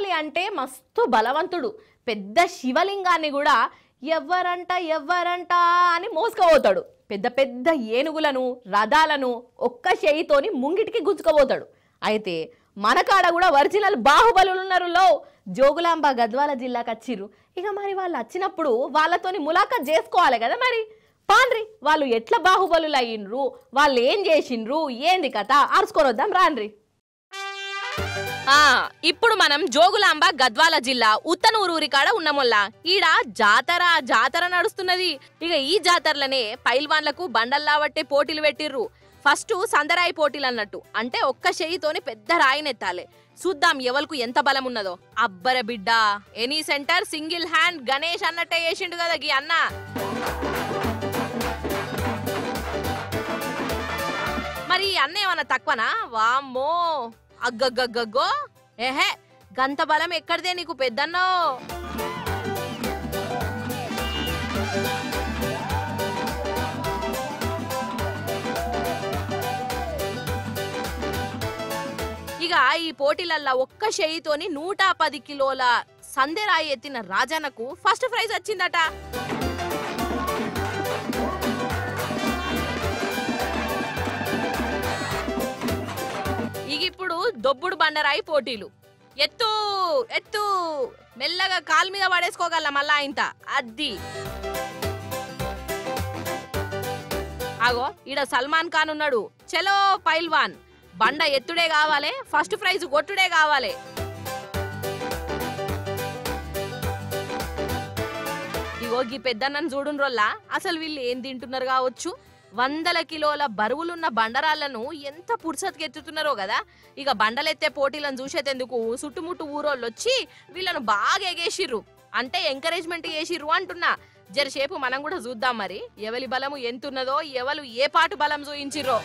బాహుబలి అంటే మస్తు బలవంతుడు. పెద్ద శివలింగాన్ని కూడా ఎవ్వరంట అని మోసుకుపోతాడు. పెద్ద పెద్ద ఏనుగులను రథాలను ఒక్క చేయితోని ముంగిటికి గుచ్చుకుపోతాడు. అయితే మనకాడ కూడా ఒరిజినల్ బాహుబలులు ఉన్నారు. జోగులాంబ గద్వాల జిల్లాకు వచ్చిర్రు. ఇక మరి వాళ్ళు వచ్చినప్పుడు వాళ్ళతోని ములాఖత్ చేసుకోవాలి కదా. మరి పాండ్రి వాళ్ళు ఎట్లా బాహుబలులు అయ్యిండ్రు, వాళ్ళు ఏం చేసిండ్రు, ఏంది కథ ఆర్చుకొని వద్దాం రాండ్రి. ఇప్పుడు మనం జోగులాంబ గద్వాల జిల్లా ఉత్తనూరు కాడ ఉన్నమొల్లా. ఈడ జాతర నడుస్తున్నది. ఇక ఈ జాతరలనే పైల్వాన్లకు బండల్లావట్టే పోటీలు పెట్టిర్రు. ఫస్ట్ సందరాయి పోటీలు అన్నట్టు, అంటే ఒక్క చెయ్యితోని పెద్ద రాయినెత్తాలి. చూద్దాం ఎవరికి ఎంత బలం ఉన్నదో. అబ్బర బిడ్డ any centre single hand Ganesh అన్నట్టే చేసిండు కదా గీ అన్న. మరి అన్న ఏమన్నా తక్కువనా? వామ్మో అగ్గగ్గగ్గో, ఏహే గంత బలం ఎక్కడిదే నీకు పెద్దన్నో. ఇక ఈ పోటీలల్లా ఒక్క చేయితోని 110 కిలోల సందెరాయి ఎత్తిన రాజన్నకు ఫస్ట్ ప్రైజ్ వచ్చిందట. ఇక ఇప్పుడు దొబ్బుడు బండరాయి పోటీలు. ఎత్తు ఎత్తు మెల్లగా కాలు మీద పడేసుకోగల మళ్ళా ఇంత అద్ది. అగో ఈడ సల్మాన్ ఖాన్ ఉన్నాడు. చలో పైల్వాన్, బండ ఎత్తుడే కావాలి, ఫస్ట్ ప్రైజ్ కొట్టుడే కావాలి. ఇగో గీ పెద్దన్నను చూడుండ్రోల్లా, అసలు వీళ్ళు ఏం తింటున్నారు కావచ్చు. 100 కిలోల బరువులున్న బండరాళ్లను ఎంత పుర్సత్కి ఎత్తుతున్నారో కదా. ఇక బండలెత్తే పోటీలను చూసేందుకు చుట్టుముట్టు ఊరోళ్ళు వచ్చి వీళ్ళను బాగా ఎగేసిర్రు, అంటే ఎంకరేజ్మెంట్ చేసిర్రు అంటున్నా. జరసేపు మనం కూడా చూద్దాం మరి ఎవరి బలము ఎంతున్నదో, ఎవరు ఏ పాటు బలం చూయించిర్రో.